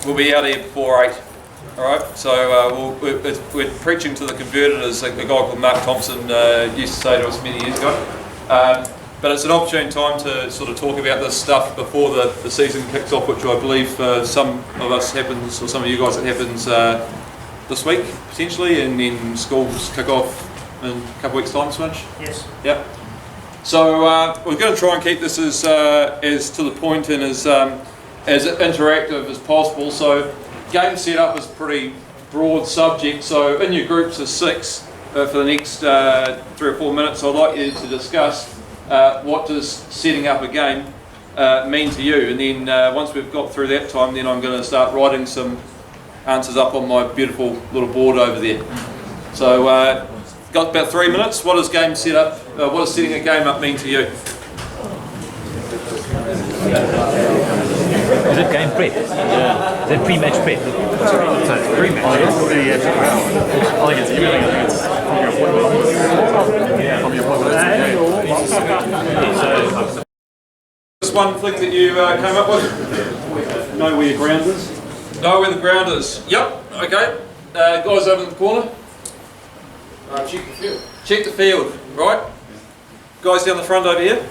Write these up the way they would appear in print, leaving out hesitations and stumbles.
we'll be out here before 8. Alright, so we're preaching to the converted, as a guy called Mark Thompson used to say to us many years ago. But it's an opportune time to sort of talk about this stuff before the season kicks off, which I believe for some of us happens, or some of you guys it happens this week, potentially, and then schools kick off in a couple of weeks' time, Switch? Yes. Yep. So we're going to try and keep this as to the point and as interactive as possible. So game setup is a pretty broad subject. So in your groups of 6 for the next 3 or 4 minutes, I'd like you to discuss what does setting up a game mean to you. And then once we've got through that time, then I'm going to start writing some answers up on my beautiful little board over there. So got about 3 minutes. What does game setup? What does setting a game up mean to you? Is it game prep? Yeah. Is it pre-match prep? So it's pre-match. I think it's everything. I think it's from your appointment. This one thing that you came up with? Know where your ground is? Know where the ground is. Yep. Okay. Guys over in the corner. Check the field. Check the field. Right. Guys down the front over here.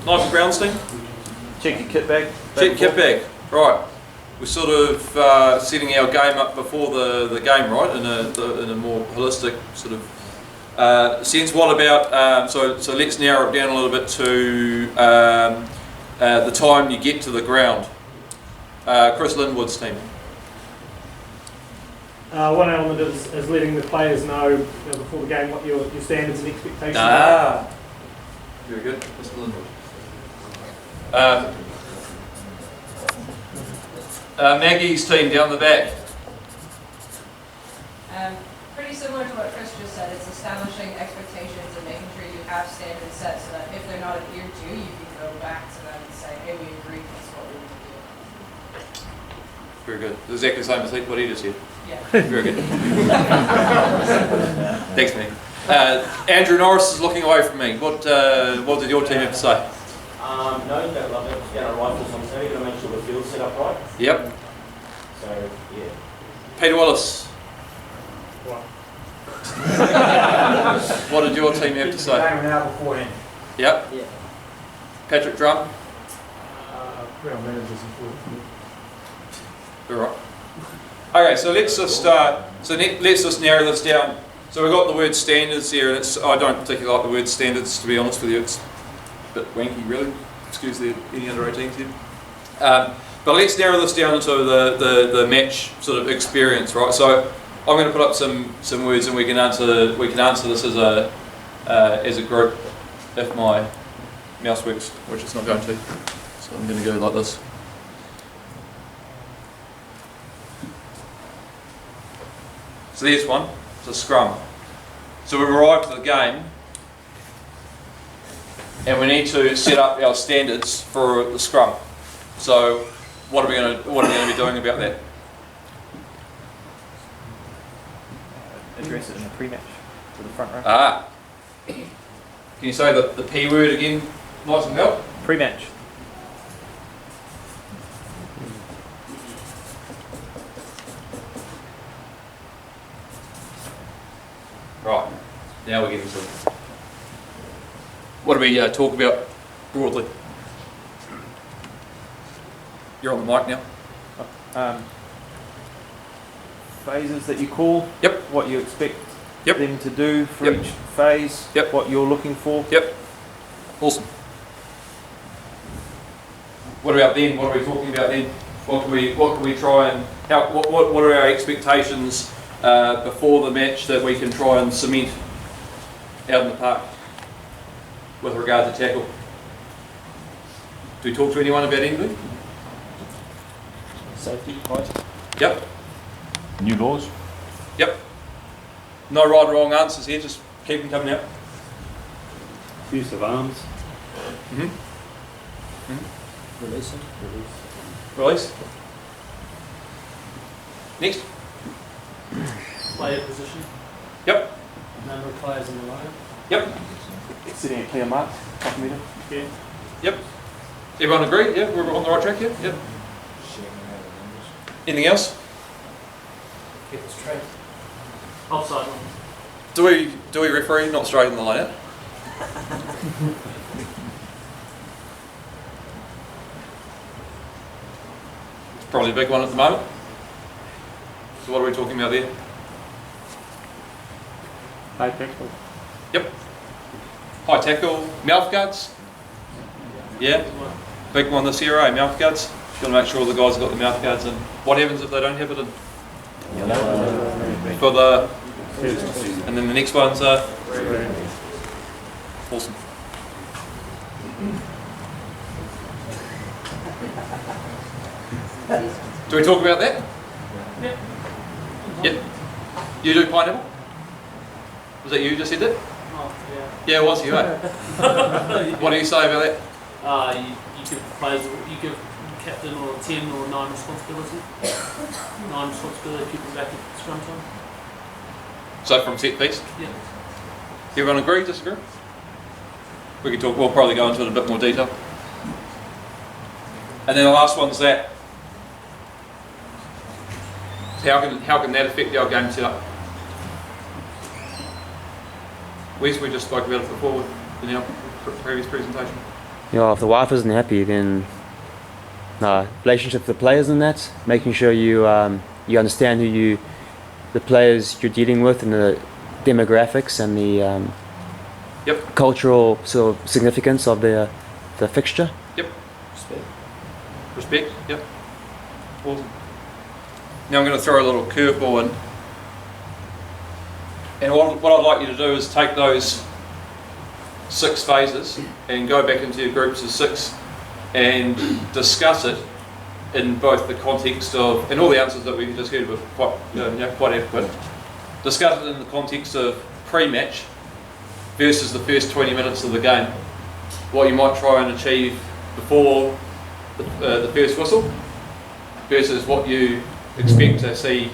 Nice ground team. Check your kit bag. Check kit bag. Right. We're sort of setting our game up before the game, right? In a more holistic sort of sense. What about so let's narrow it down a little bit to the time you get to the ground. Chris Linwood's team. One element is letting the players know before the game what your standards and expectations are. Very good, Mr. Linwood. Maggie's team down the back. Pretty similar to what Chris just said. It's establishing expectations and making sure you have standards set so that if they're not adhered to, you can go back to them and say, hey, we agree, that's what we want to do. Very good. Exactly the same as what he just said. Yeah. Very good. Thanks, Meg. Andrew Norris is looking away from me. What did your team have to say? No, don't love it. Get our rifles on Saturday, got to make sure the field's set up right. Yep. So, yeah. Peter Willis. What? What did your team have to say? An hour beforehand. Yep. Yeah. Patrick Drum. Ground managers and forward. All right. Okay, so let's just let's just narrow this down. So we've got the word standards here, and I don't particularly like the word standards, to be honest with you. It's a bit wanky, really. Excuse any under 18s here. But let's narrow this down into the match sort of experience, right? So I'm going to put up some words, and we can answer this as a group if my mouse works, which it's not going to. So I'm going to go like this. So there's one. It's a scrum. So we've arrived at the game, and we need to set up our standards for the scrum. So what are we going to be doing about that? Address it in the pre-match to the front row. Can you say the P word again, nice and well? Pre-match. Right. Now we're getting to what do we talk about broadly? You're on the mic now. Phases that you call. Yep. What you expect Yep. them to do for Yep. each phase. Yep. What you're looking for. Yep. Awesome. What about then? What are we talking about then? What can we try and what are our expectations before the match that we can try and cement out in the park with regard to tackle? Do we talk to anyone about anything? Safety, right? Yep. New laws. Yep. No right or wrong answers here, just keep them coming out. Use of arms. Releasing. Release. Next. player position, Yep. number of players in the line. Yep. Sitting a clear mark, half a metre. Yeah. Yep. Everyone agree? Yeah, we're on the right track here? Yep. Anything else? Keep it straight. Offside line. Do we referee not straighten the line out? Probably a big one at the moment. So what are we talking about there? High tackle. Yep. High tackle, mouth guards. Yeah. Big one this year, eh? Mouth guards. Got to make sure the guys have got the mouth guards in. What happens if they don't have it in? For the. And then the next one's awesome. Do we talk about that? Yep. Yep. You do pineapple? Was that you who just said that? Oh, Yeah, it was you, eh? What do you say about that? You give players, you give captain or 10 or 9 responsibility. 9 responsibility, people back at scrum time. So from set piece? Yeah. Everyone agree, disagree? We can talk, we'll probably go into it in a bit more detail. And then the last one's that. How can that affect our game setup? We just spoke about it before in our previous presentation. Yeah, if the wife isn't happy, then relationship with the players and that, making sure you understand the players you're dealing with and the demographics and the cultural sort of significance of the fixture. Yep. Respect. Yep. Awesome. Now I'm going to throw a little curveball in. And what I'd like you to do is take those 6 phases and go back into your groups of 6 and discuss it in both the context of, and all the answers that we just heard were quite adequate. Discuss it in the context of pre-match versus the first 20 minutes of the game. What you might try and achieve before the first whistle versus what you expect to see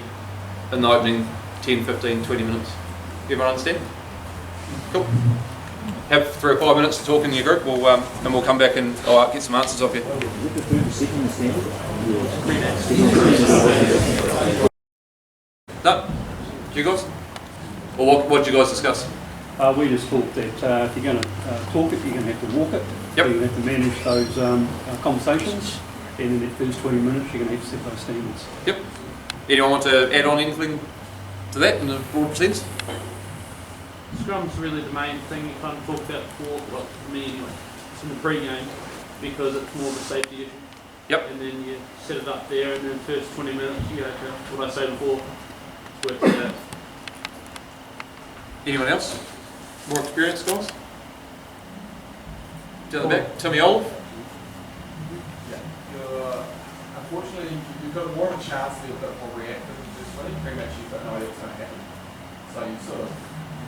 in the opening 10, 15, 20 minutes. Everyone understand? Cool. Have 3 or 5 minutes to talk in your group, and we'll come back and get some answers off you. No? You guys? Or what did you guys discuss? We just talked that if you're going to talk it, you're going to have to walk it. Yep. So you're going to have to manage those conversations, and in that first 20 minutes, you're going to have to set those standards. Yep. Anyone want to add on anything to that in a broad sense? Scrum's really the main thing you kind of talked about before, well, for me anyway. It's in the pre-game because it's more of a safety issue. Yep. And then you set it up there, and then first 20 minutes you go to what I say before, work it out. Anyone else? More experienced guys? Down the back. Timmy Olive? Unfortunately, you've got more of a chance to be a bit more reactive in the first 20. Pre-match, you've got no idea what's going to happen. So you sort of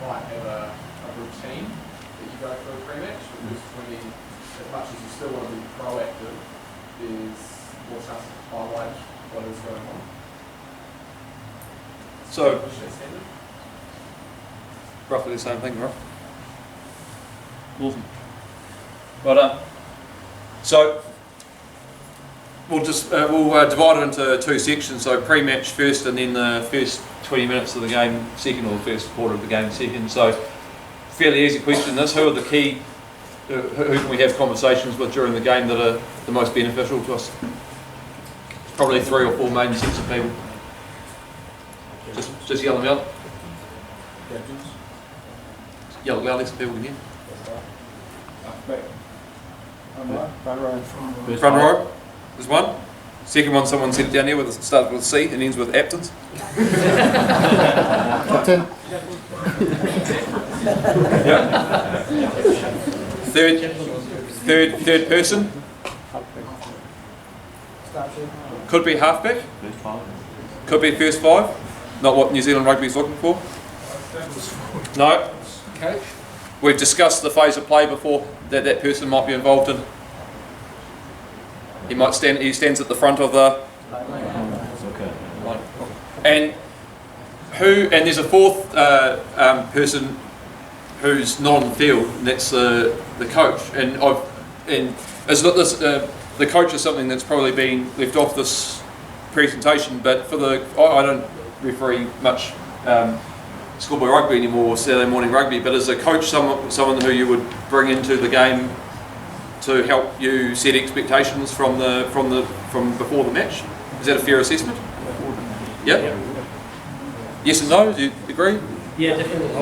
might have a routine that you go through a pre-match, but first 20, as much as you still want to be proactive, there's more chance to highlight what is going on. So, push that standard. roughly the same thing, right? Awesome. Well done. So, we'll divide it into 2 sections. So pre-match first, and then the first 20 minutes of the game second, or the first quarter of the game second. So, fairly easy question. This: who are the key? Who can we have conversations with during the game that are the most beneficial to us? Probably 3 or 4 main sets of people. Just yell them out. Yell loudly so people can hear. Front row. There's one. Second one, someone said it down here, with it starts with a C and ends with Aptons. Captain. Yeah. Third person. Could be halfback. Could be first 5. Not what New Zealand Rugby is looking for. No. Okay. We've discussed the phase of play before that person might be involved in. He stands at the front of the. Right. And there's a 4th person who's not on the field, and that's the coach. And it's not this. The coach is something that's probably been left off this presentation, but for I don't referee much schoolboy rugby anymore, or Saturday morning rugby, but as a coach, someone who you would bring into the game to help you set expectations from before the match. Is that a fair assessment? Yeah. Yes and no? Do you agree? Yeah, definitely.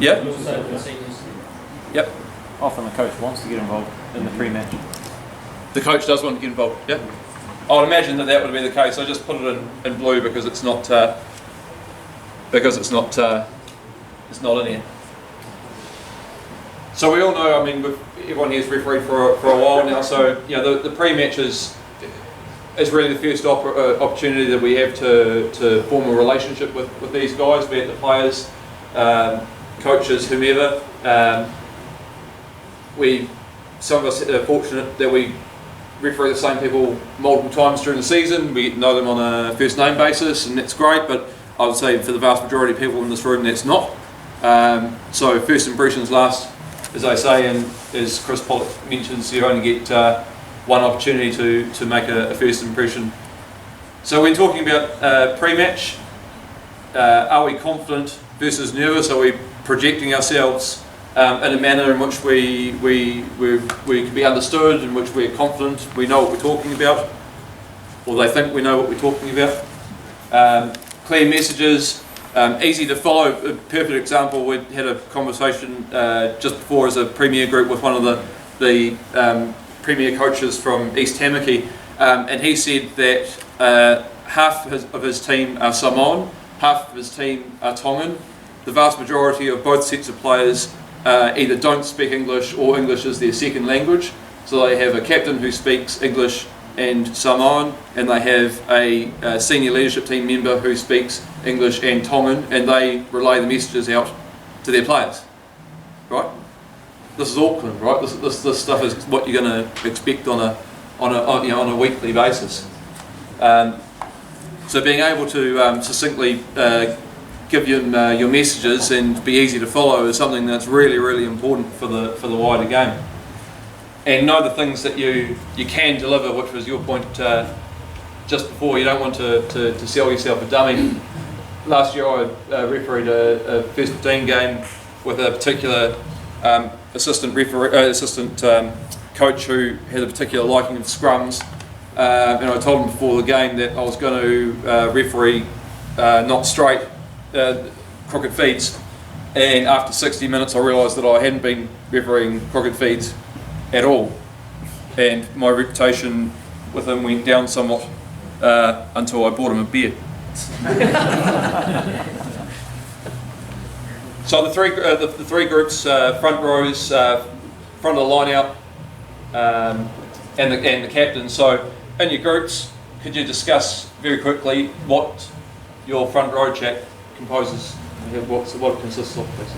Yeah. Yep. Often the coach wants to get involved in the pre-match. The coach does want to get involved. Yeah. I would imagine that would be the case. I just put it in blue because it's not it's not in here. So we all know. I mean, everyone here's refereed for a while now. So the pre-match is really the first opportunity that we have to form a relationship with these guys, be it the players, coaches, whomever. Some of us are fortunate that we referee the same people multiple times during the season. We know them on a first name basis, and that's great, but I would say for the vast majority of people in this room, that's not. So first impressions last, as I say, and as Chris Pollock mentions, you only get one opportunity to make a first impression. So when talking about pre-match, are we confident versus nervous? Are we projecting ourselves in a manner in which we can be understood, in which we're confident, we know what we're talking about, or they think we know what we're talking about? Clear messages, easy to follow. A perfect example, we had a conversation just before as a premier group with one of the premier coaches from East Tamaki, and he said that half of his team are Samoan, half of his team are Tongan. The vast majority of both sets of players either don't speak English or English is their second language. So they have a captain who speaks English and Samoan, and they have a senior leadership team member who speaks English and Tongan, and they relay the messages out to their players. Right? This is Auckland, right? This stuff is what you're going to expect on a weekly basis. So being able to succinctly give you your messages and be easy to follow is something that's really, really important for the wider game. And know the things that you can deliver, which was your point just before. You don't want to sell yourself a dummy. Last year I refereed a first 15 game with a particular assistant coach who had a particular liking of scrums, and I told him before the game that I was going to referee not straight crooked feeds, and after 60 minutes I realised that I hadn't been refereeing crooked feeds at all, and my reputation with him went down somewhat until I bought him a beer. So the three groups, front rows, front of the line out, and the captain. So in your groups, could you discuss very quickly what your front row chat composes, what it consists of, please?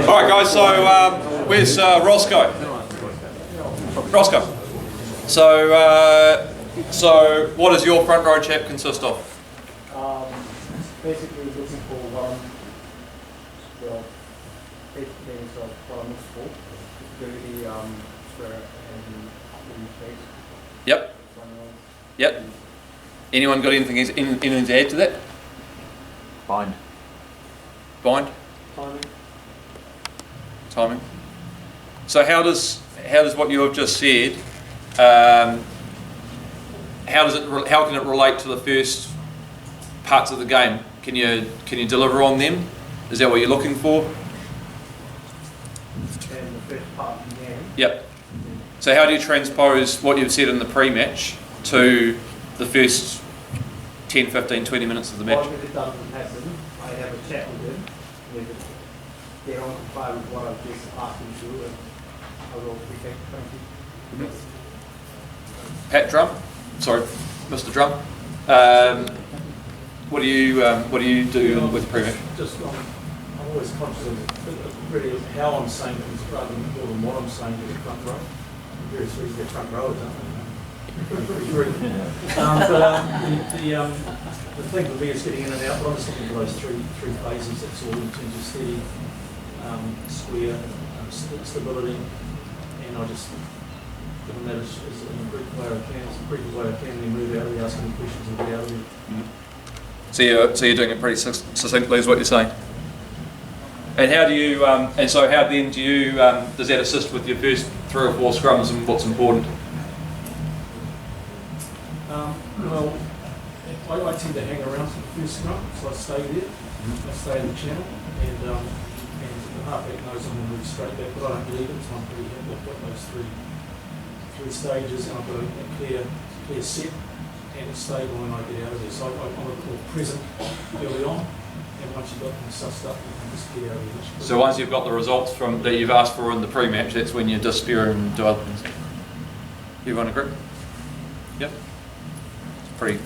Alright guys, so where's Roscoe? Roscoe. So what does your front row chat consist of? Basically looking for basically sort of for security, square and space. Yep. Yep. Anyone got anything to add to that? Bind. Timing. So how does what you have just said? How can it relate to the first parts of the game? Can you deliver on them? Is that what you're looking for? And the first part of the game. Yep. So how do you transpose what you've said in the pre-match to the first 10, 15, 20 minutes of the match? What if it doesn't happen? I have a chat with him. And if they don't comply with what I've just asked them to do, and I will protect the country. Mr. Drum, what do you do with the pre-match? Just, I'm always conscious of really how I'm saying things rather than more than what I'm saying to the front row. Very sweet to get front rowers, aren't they? The thing for me is getting in and out, but I'm just looking for those three phases. That's all in terms of steady, square, stability, and I just, given that as an improved player I can, as improved the way I can, then move out of there, ask any questions and get out of there. So you're doing it pretty succinctly, is what you're saying. And how do you? And so how then do you? Does that assist with your first 3 or 4 scrums and what's important? Well, I tend to hang around for the first scrum, so I stay there. I stay in the channel, and the halfback knows I'm going to move straight back, but I don't leave it, so I'm pretty happy. I've got those three stages, and I've got a clear set, and it's stable when I get out of there. So I'm a bit more present early on, and once you've got them sussed up, you can just get out of there. So once you've got the results from that you've asked for in the pre-match, that's when you disappear and do other things. Everyone agree? Yep. Pretty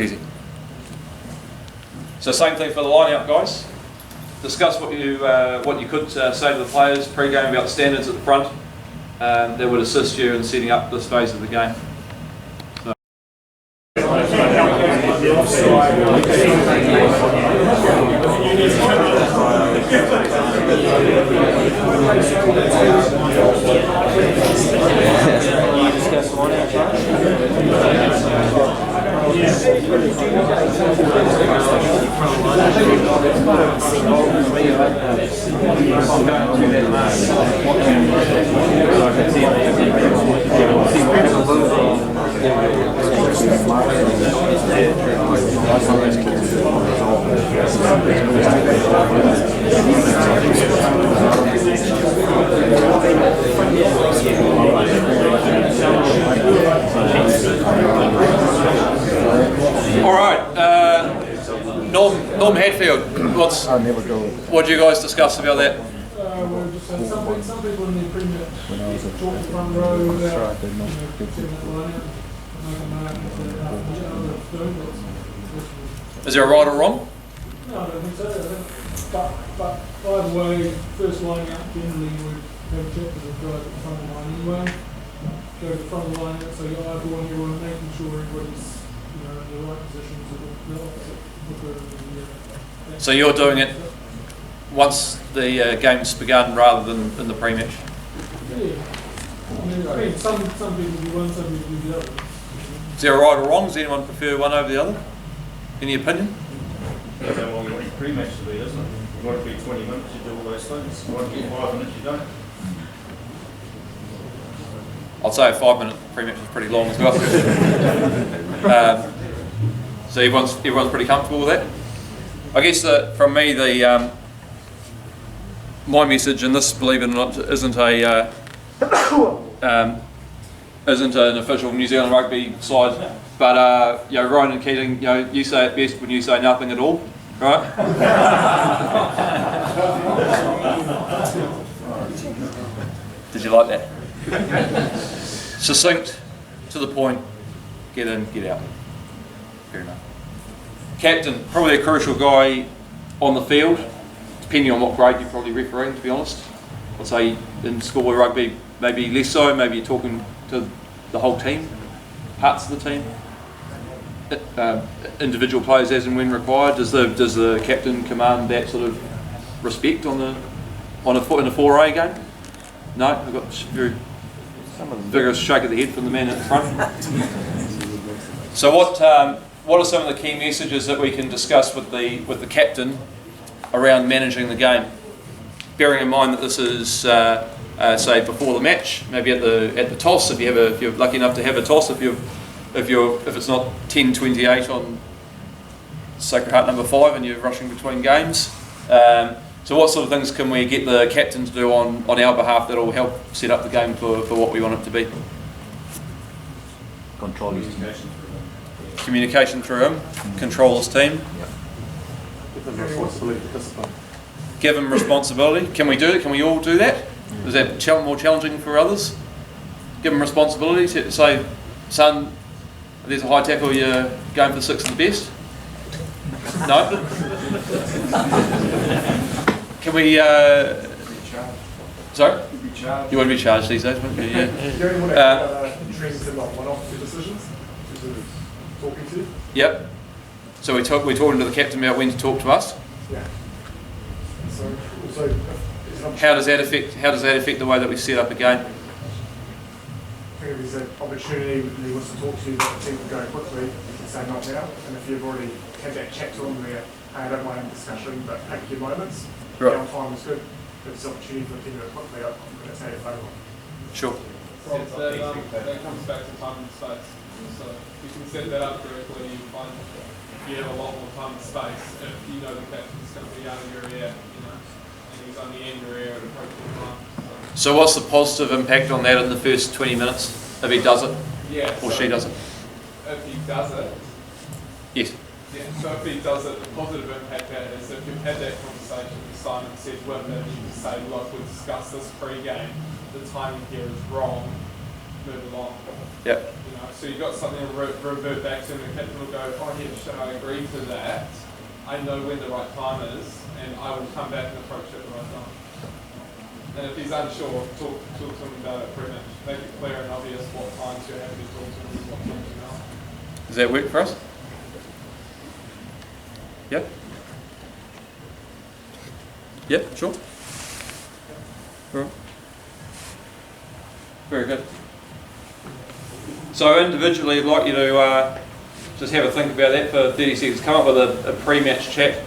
easy. So same thing for the line-out, guys. Discuss what you could say to the players pre-game about the standards at the front that would assist you in setting up this phase of the game. All right, Norm Hadfield, what do you guys discuss about that? Some people in their pre-match talk the front row about setting that line out, make a mark and don't. Is there a right or wrong? No, I don't think so. But either way, first line out generally would have a chat to the guys at the front of the line anyway. Go to the front of the line out, so you're eyeballing everyone, making sure everybody's in the right positions of the opposite hooker and So you're doing it once the game's begun rather than in the pre-match? Yeah. I mean, some people do one, some people do the other. Is there a right or wrong? Does anyone prefer one over the other? Any opinion? That's how long you want your pre-match to be, isn't it? You want it to be 20 minutes, you do all those things. You want it to be 5 minutes, you don't. I'd say a 5-minute pre-match is pretty long as well. So everyone's pretty comfortable with that? I guess that from me, my message, and this, believe it or not, isn't an official New Zealand rugby side, but Ryan and Keating, you say it best when you say nothing at all, right? Did you like that? Succinct, to the point, get in, get out. Fair enough. Captain, probably a crucial guy on the field, depending on what grade you're probably refereeing, to be honest. I'd say in schoolboy rugby, maybe less so, maybe you're talking to the whole team, parts of the team. Individual players as and when required. Does the captain command that sort of respect in a 4A game? No, I've got very vigorous shake of the head from the man at the front. So what are some of the key messages that we can discuss with the captain around managing the game? Bearing in mind that this is say before the match, maybe at the toss, if you're lucky enough to have a toss, if it's not 10:28 on Sacred Heart number 5 and you're rushing between games. So what sort of things can we get the captain to do on our behalf that will help set up the game for what we want it to be? Control his team. Communication through him, control his team. Give them responsibility, discipline. Give him responsibility. Can we do it? Can we all do that? Is that more challenging for others? Give him responsibility to say, son, there's a high tackle, you're going for 6 of the best. No? Can we, sorry? You want to be charged these days, wouldn't you? Yeah. You only want to trends and not one-off decisions, talking to. Yep. So we're talking to the captain about when to talk to us. Yeah. So also, How does that affect the way that we set up a game? I think if there's an opportunity and he wants to talk to you that the team will go quickly, you can say not now. And if you've already had that chat to him where, hey, I don't mind discussion, but take your moments, Right. downtime is good. If it's an opportunity for the team to go quickly, I'm going to say it favourable. Sure. That comes back to time and space. So you can set that up correctly, you find you have a lot more time and space if you know the captain's going to be out of your ear, and he's on the end of your ear at appropriate time. So what's the positive impact on that in the first 20 minutes if he does it? Yeah. Or she does it? If he does it. Yes. Yeah, so if he does it, the positive impact that is if you've had that conversation with Simon said with him, you can say, look, we discussed this pre-game, the timing here is wrong, move along. Yep. So you've got something to revert back to, and the captain will go, oh yeah, should I agree to that? I know when the right time is, and I will come back and approach it at the right time. And if he's unsure, talk to him about it pretty much. Make it clear and obvious what times you're happy to talk to him and what times you're not. Does that work for us? Yep. Yep, sure. All right. Very good. So individually, I'd like you to just have a think about that for 30 seconds. Come up with a pre-match chat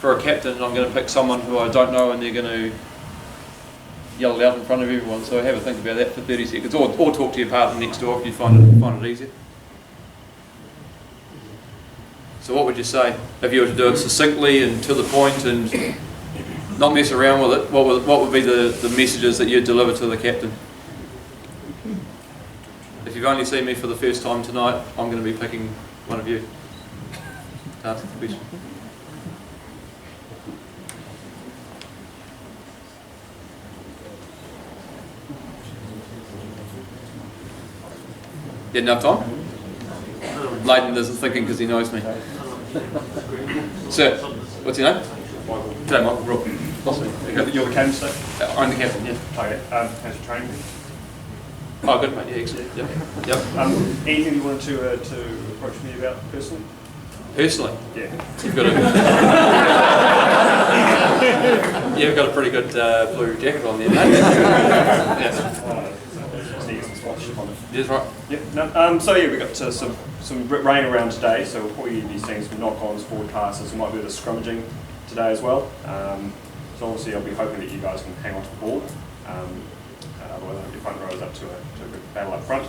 for a captain, and I'm going to pick someone who I don't know, and they're going to yell it out in front of everyone. So have a think about that for 30 seconds, or talk to your partner next door if you find it easier. So what would you say if you were to do it succinctly and to the point and not mess around with it? What would be the messages that you'd deliver to the captain? If you've only seen me for the first time tonight, I'm going to be picking one of you to ask the question. Get enough time? Leighton isn't thinking because he knows me. Sir, what's your name? Michael. G'day, Michael. Brooke. Awesome. You're the captain, sir? I'm the captain, yeah. Okay. How's your training? Oh, good, mate. Yeah, excellent. Yep. Anything you wanted to approach me about personally? Personally? Yeah. You've got a pretty good blue jacket on there, mate. Yes. Yes, right. Yep. No, so yeah, we've got some rain around today, so we'll probably be seeing some knock-ons, forward passes, we might do a bit of scrummaging today as well. So obviously I'll be hoping that you guys can hang on to the ball. Otherwise your front row is up to a good battle up front.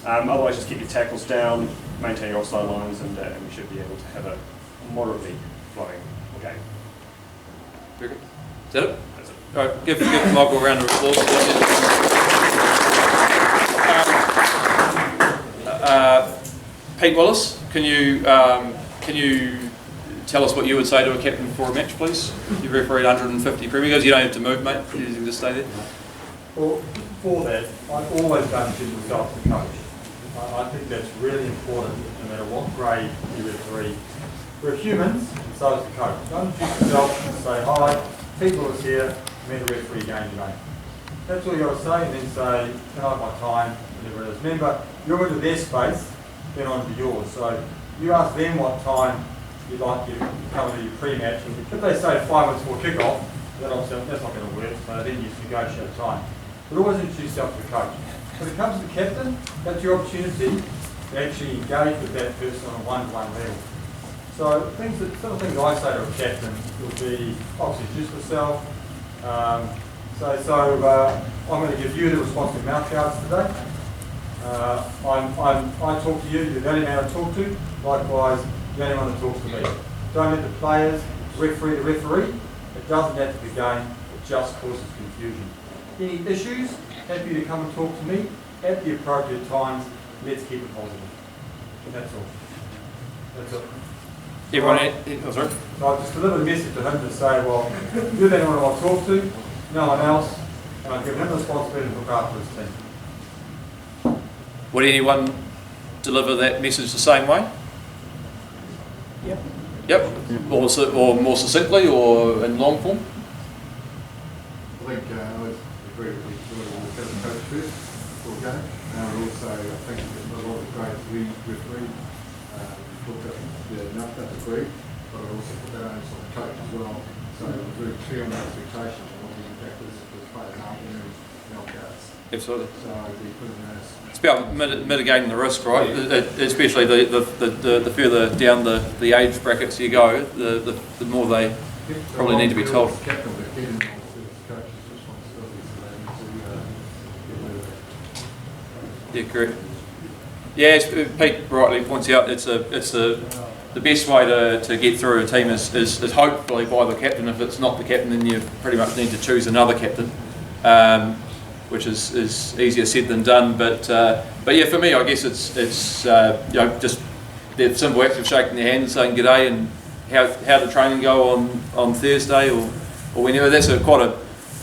Otherwise just keep your tackles down, maintain your offside lines, and we should be able to have a moderately flowing game. Very good. Is that it? That's it. All right, give Michael a round of applause. Pete Willis, can you tell us what you would say to a captain before a match, please? You've refereed 150 Premier Games. You don't have to move, mate. You can just stay there. Well, for that, I've always done introduce myself to the coach. I think that's really important, no matter what grade you referee. We're humans, and so is the coach. Don't introduce yourself and say, hi, Pete Willis here, I'm here to referee game today. That's all you got to say, and then say, can I have my time, whatever it is. Remember, you're into their space, then on to yours. So you ask them what time you'd like you to come into your pre-match. If they say 5 minutes before kick-off, then obviously that's not going to work, so then you negotiate time. But always introduce yourself to the coach. When it comes to the captain, that's your opportunity to actually engage with that person on a one-to-one level. So some of the things I say to a captain would be, obviously introduce myself. I'm going to give you the responsive mouth guards today. I talk to you, you're the only man I talk to. Likewise, the only one that talks to me. Don't let the players referee the referee. It doesn't add to the game, it just causes confusion. Any issues, happy to come and talk to me at the appropriate times. Let's keep it positive. And that's all. That's it. Sorry? So I just delivered a message to him to say, well, you're the only one I'll talk to, no one else, and I've given him the responsibility to look after his team. Would anyone deliver that message the same way? Yep. Yep. Or more succinctly, or in long form. I think I would agree with you. We'll get the coach first before game. Also, I think a lot of grades we referee looked at enough, that's agreed, but I also put that onus on the coach as well. So we're very clear on the expectations and what the impact is if the players aren't winning knockouts. Absolutely. So we put in those. It's about mitigating the risk, right? Especially the further down the age brackets you go, the more they probably need to be told. Yeah, correct. Yeah, as Pete rightly points out, it's the best way to get through a team is hopefully by the captain. If it's not the captain, then you pretty much need to choose another captain, which is easier said than done. But yeah, for me, I guess it's just the simple act of shaking their hand and saying g'day and how did training go on Thursday or whenever. That's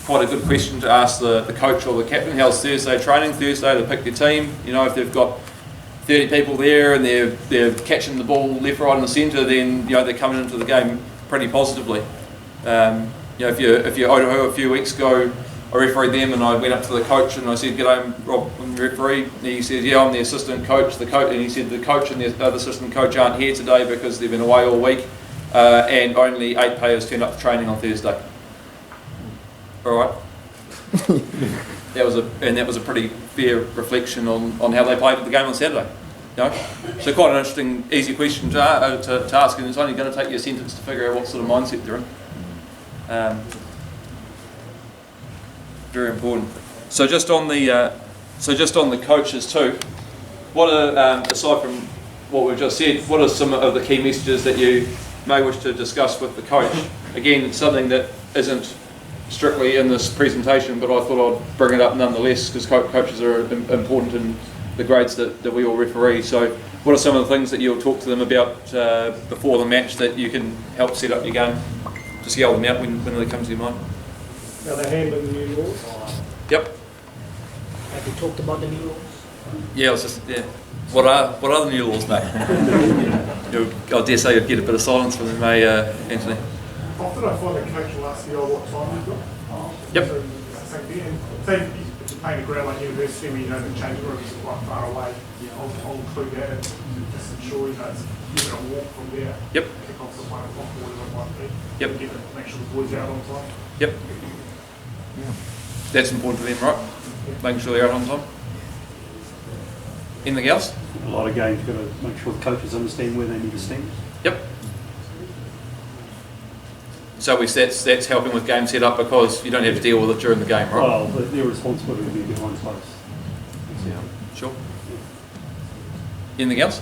quite a good question to ask the coach or the captain. How's Thursday training? Thursday to pick their team. If they've got 30 people there and they're catching the ball left, right, and the centre, then they're coming into the game pretty positively. If you Otahu a few weeks ago, I refereed them and I went up to the coach and I said, "G'day, Rob, I'm the referee." And he said, "Yeah, I'm the assistant coach." And he said the coach and the other assistant coach aren't here today because they've been away all week, and only 8 players turned up for training on Thursday. All right. That was a pretty fair reflection on how they played the game on Saturday. So quite an interesting, easy question to ask, and it's only going to take you a sentence to figure out what sort of mindset they're in. Very important. So just on the coaches too, what are aside from what we've just said, what are some of the key messages that you may wish to discuss with the coach? Again, it's something that isn't strictly in this presentation, but I thought I'd bring it up nonetheless because coaches are important in the grades that we all referee. So what are some of the things that you'll talk to them about before the match that you can help set up your game? Just yell them out when they come to your mind. Are they handling the new laws? Yep. Have you talked about the new laws? Yeah, What are the new laws, mate? I dare say you'd get a bit of silence from them, Anthony. Often I find the coach will ask you what time you've got. Yep. So it's the same thing. And say if you're playing a ground like university where the changing rooms are quite far away, I'll include that and just ensure you're going to walk from there. Yep. Kick off at 1 o'clock or whatever it might be. Yep. Make sure the boys are out on time. Yep. Yeah. That's important to them, right? Making sure they're out on time. Anything else? A lot of games, you've got to make sure the coaches understand where they need to stand. Yep. So that's helping with game setup because you don't have to deal with it during the game, right? Well, their responsibility will be behind posts. Yeah. Sure. Anything else?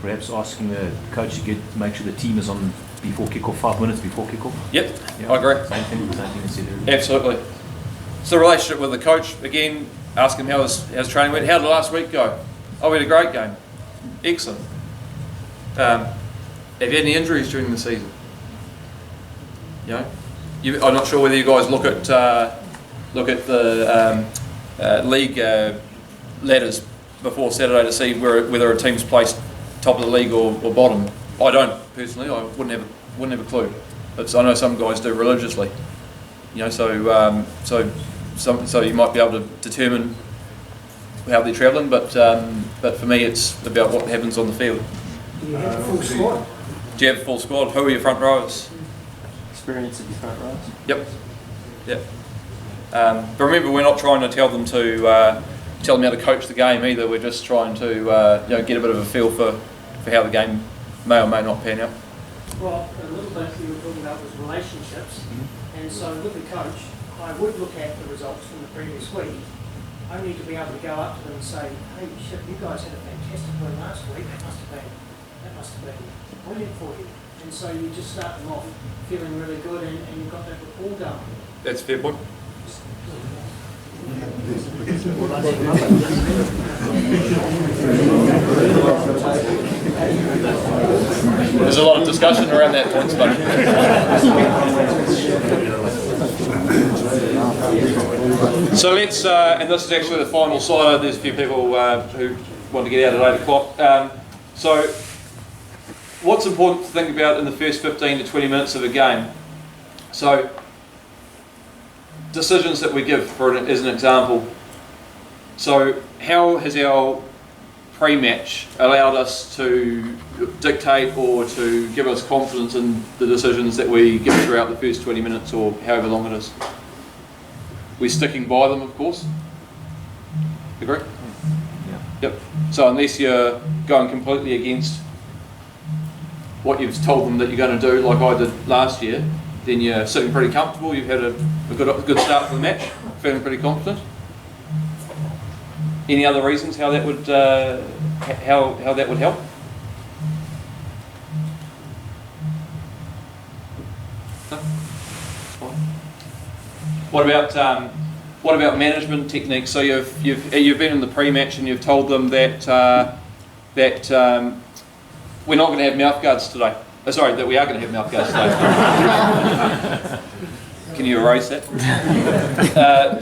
Perhaps asking the coach to make sure the team is on before kickoff, 5 minutes before kickoff. Yep, yeah. I agree. Same thing as said earlier. Absolutely. So the relationship with the coach, again, ask him how his training went. How did last week go? Oh, we had a great game. Excellent. Have you had any injuries during the season? I'm not sure whether you guys look at the league ladders before Saturday to see whether a team's placed top of the league or bottom. I don't personally. I wouldn't have a clue. But I know some guys do religiously. So you might be able to determine how they're travelling. But for me, it's about what happens on the field. Do you have a full squad? Do you have a full squad? Who are your front rowers? Experience of your front rows. Yep. Yep. But remember, we're not trying to tell them how to coach the game either. We're just trying to get a bit of a feel for how the game may or may not pan out. Well, a little bit you were talking about was relationships, and so with the coach, I would look at the results from the previous week, only to be able to go up to them and say, "Hey, shit, you guys had a fantastic win last week. That must have been brilliant for you." And so you just start them off feeling really good, and you've got that rapport going. That's a fair point. There's a lot of discussion around that point, so let's, and this is actually the final slide. There's a few people who want to get out at 8 o'clock. So what's important to think about in the first 15 to 20 minutes of a game? So, decisions that we give, as an example. So, how has our pre-match allowed us to dictate or to give us confidence in the decisions that we give throughout the first 20 minutes or however long it is? We're sticking by them, of course. Agree? Yeah. Yep. So unless you're going completely against what you've told them that you're going to do, like I did last year, then you're sitting pretty comfortable. You've had a good start to the match, feeling pretty confident. Any other reasons how that would how that would help? No? Fine. What about management techniques? So you've been in the pre-match and you've told them that we're not going to have mouth guards today. Sorry, that we are going to have mouth guards today. Can you erase that?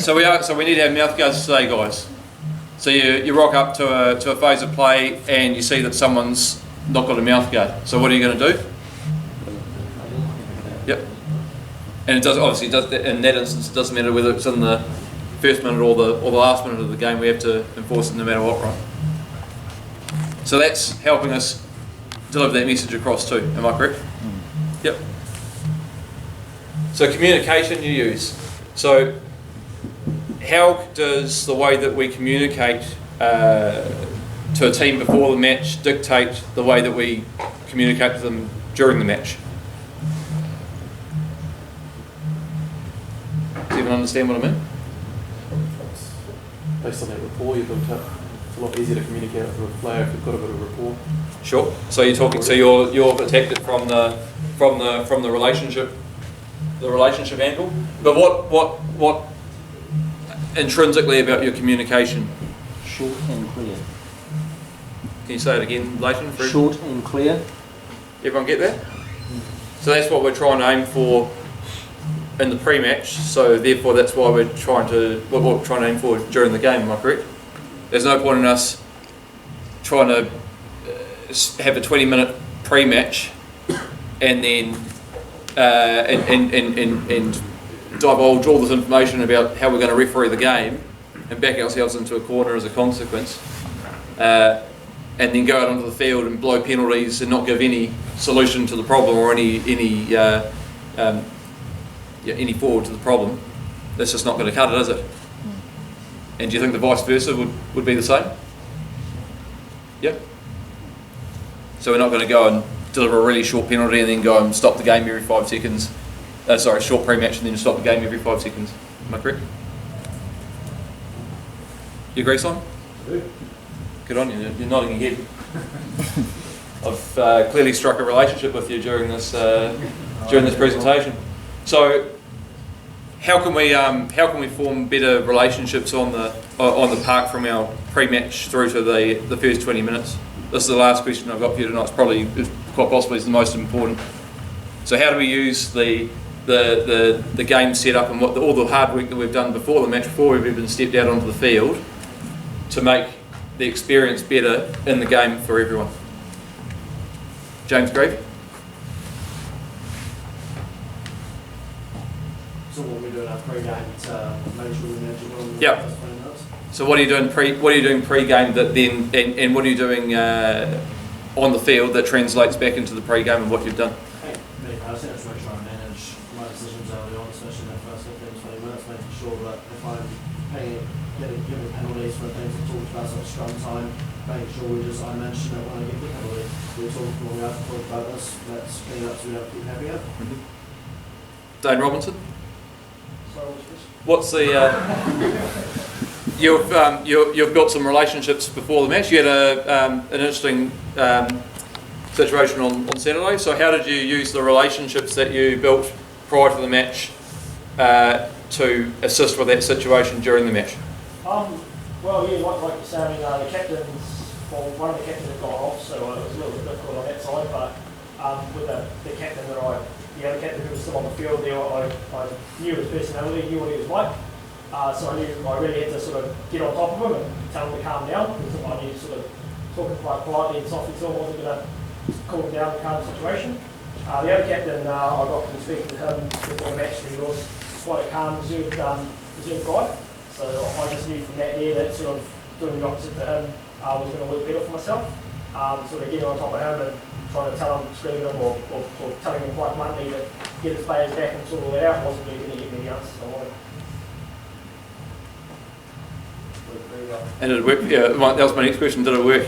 So we need to have mouth guards today, guys. So you rock up to a phase of play and you see that someone's not got a mouth guard. So what are you going to do? Yep. And it does obviously in that instance it doesn't matter whether it's in the first minute or the last minute of the game. We have to enforce it no matter what, right? So that's helping us deliver that message across too. Am I correct? Yep. So communication you use. So how does the way that we communicate to a team before the match dictate the way that we communicate to them during the match? Do you even understand what I mean? Based on that rapport you built up, it's a lot easier to communicate with a player if you've got a bit of rapport. Sure. So you're talking. So you've attacked it from the relationship angle. But what intrinsically about your communication? Short and clear. Can you say it again, Leighton? Short and clear. Everyone get that? So that's what we're trying to aim for in the pre-match. So therefore, that's why we're trying to aim for during the game. Am I correct? There's no point in us trying to have a 20-minute pre-match and then and divulge all this information about how we're going to referee the game and back ourselves into a corner as a consequence, and then go out onto the field and blow penalties and not give any solution to the problem or any forward to the problem. That's just not going to cut it, is it? And do you think the vice versa would be the same? Yep. So we're not going to go and deliver a really short penalty and then go and stop the game every 5 seconds. Short pre-match and then stop the game every 5 seconds. Am I correct? You agree, Simon? Good on you. You're nodding your head. I've clearly struck a relationship with you during this presentation. So, how can we form better relationships on the park from our pre-match through to the first 20 minutes? This is the last question I've got for you tonight. It's quite possibly the most important. So, how do we use the game setup and all the hard work that we've done before the match, before we've even stepped out onto the field, to make the experience better in the game for everyone? James Grave? So what we do in our pre-game to make sure we manage it well in the Yep. first 20 minutes. So what are you doing pre-game that then, and what are you doing on the field that translates back into the pre-game and what you've done? Me personally, I just make sure I manage my decisions early on, especially in the first 15 20 minutes, making sure that if I'm giving penalties for things we talked about, such as scrum time, making sure I mention it when I give the penalty. We're talking when we have to talk about this, let's clean up so we don't keep having it. Dane Robinson? Sorry, what's this? What's the you've built some relationships before the match. You had an interesting situation on Saturday. So how did you use the relationships that you built prior to the match to assist with that situation during the match? Well, yeah, like you say, I mean, the captains, well, one of the captains had gone off, so it was a little bit difficult on that side, but with the captain the other captain who was still on the field there, I knew his personality, knew what he was like, so I knew I really had to sort of get on top of him and tell him to calm down, because I knew sort of talking quite quietly and softly to him wasn't going to calm down the current situation. The other captain, I got to speak to him before the match, and he was quite a calm, reserved guy. So I just knew from that there that sort of doing the opposite to him was going to work better for myself. Sort of getting on top of him and trying to tell him, screaming him, or telling him quite bluntly to get his players back and sort all that out wasn't really going to get me the answers I wanted. And did it work? Yeah, that was my next question. Did it work?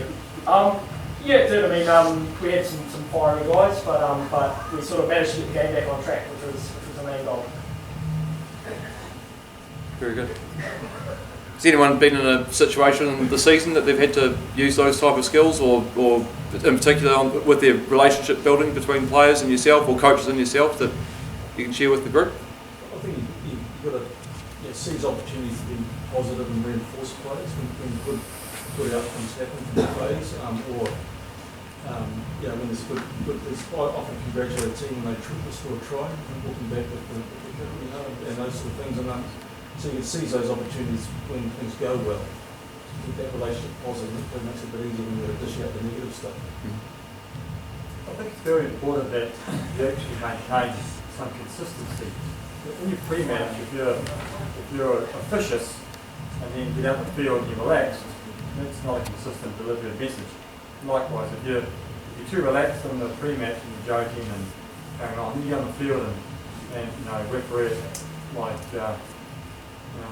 Yeah, it did. I mean, we had some fiery guys, but we sort of managed to get the game back on track, which was the main goal. Very good. Has anyone been in a situation this season that they've had to use those type of skills, or in particular with their relationship building between players and yourself, or coaches and yourself, that you can share with the group? I think you've got to seize opportunities to be positive and reinforce players when good outcomes happen for the players, or when there's good I often congratulate a team when they triple score a try and walking back with the and those sort of things. And so you can seize those opportunities when things go well. Keep that relationship positive. It makes it a bit easier when you're dishing out the negative stuff. I think it's very important that you actually maintain some consistency. In your pre-match, if you're officious and then you get out the field and you're relaxed, that's not a consistent delivery of message. Likewise, if you're too relaxed in the pre-match and you're joking and carrying on, then you get on the field and referee like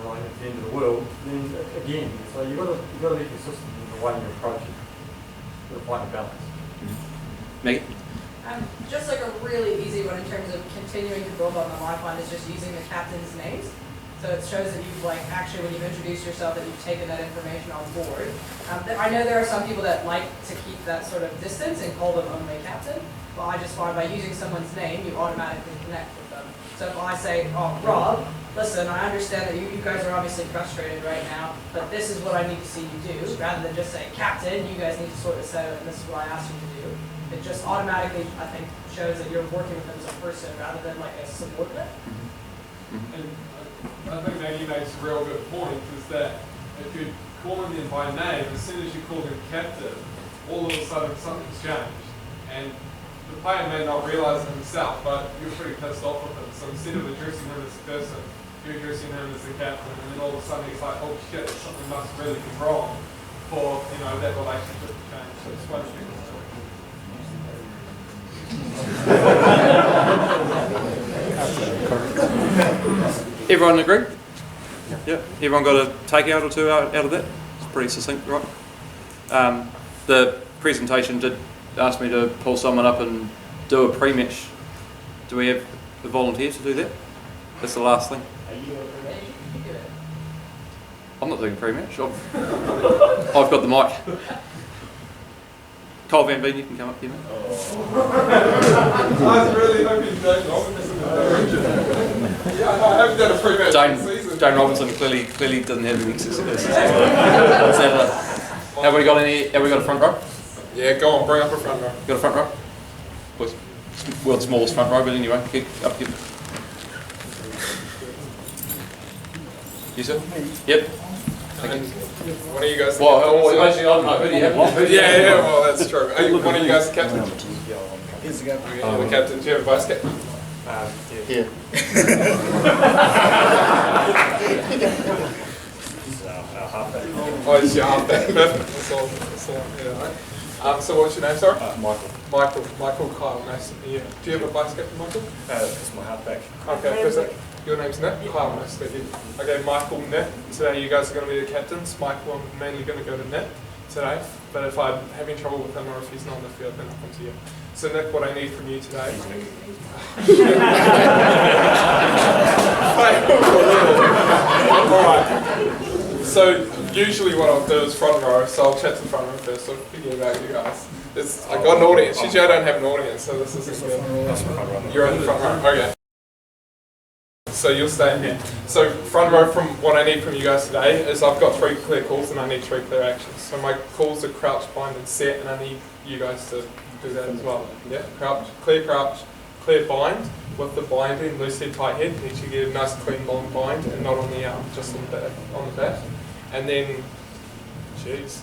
like at the end of the world, then again, so you've got to be consistent in the way you approach it. You've got to find a balance. Meg? Just like a really easy one in terms of continuing to build on them, I find is just using the captain's names. So it shows that you've actually when you've introduced yourself that you've taken that information on board. I know there are some people that like to keep that sort of distance and call them only captain, but I just find by using someone's name, you automatically connect with them. So if I say, oh, Rob, listen, I understand that you guys are obviously frustrated right now, but this is what I need to see you do, rather than just say, Captain, you guys need to sort this out, and this is what I asked you to do. It just automatically, I think, shows that you're working with them as a person rather than like a subordinate. And I think Maggie makes a real good point, is that if you call him in by name, as soon as you call him captain, all of a sudden something's changed. And the player may not realise it himself, but you're pretty pissed off with him. So instead of addressing him as a person, you're addressing him as the captain, and then all of a sudden he's like, oh shit, something must really be wrong for that relationship to change. So it's one thing. Everyone agree? Yeah. Everyone got a takeout or two out of that? It's pretty succinct, right? The presentation did ask me to pull someone up and do a pre-match. Do we have a volunteer to do that? That's the last thing. I'm not doing a pre-match. I've got the mic. Cole Van Veen, you can come up here, mate. I was really hoping Jane Robinson would do it. Yeah, I haven't done a pre-match this season. Jane Robinson clearly doesn't have any success. Have we got a front row? Yeah, go on, bring up a front row. Got a front row? World's smallest front row, but anyway, keep up. You sir? Yep. Thank you. One of you guys. Well, actually, I don't know. Who do you have? Yeah, well, that's true. Are you, one of you guys the captain? He's the captain. You're the captain. Do you have a vice captain? Yeah. Oh, it's your halfback. Perfect. That's all. Yeah. So what's your name, sorry? Michael. Michael Kyle. Nice to meet you. Do you have a vice captain, Michael? It's my halfback. Okay, perfect. Your name's Nick? Kyle, nice to meet you. Okay, Michael, Nick. Today you guys are going to be the captains. Michael, I'm mainly going to go to Nick today. But if I'm having trouble with him or if he's not on the field, then I'll come to you. So Nick, what I need from you today... Alright. So usually what I'll do is front row, so I'll chat to the front row first, so forget about you guys. I got an audience. Usually I don't have an audience, so this isn't good. You're in the front row. Okay. So you'll stay in here. So front row, from what I need from you guys today is I've got 3 clear calls and I need 3 clear actions. So my calls are crouch, bind and set, and I need you guys to do that as well. Yeah, crouch, clear bind, with the binding, loose head, tight head. You need to get a nice clean long bind and not on the arm, just on the back. And then, jeez.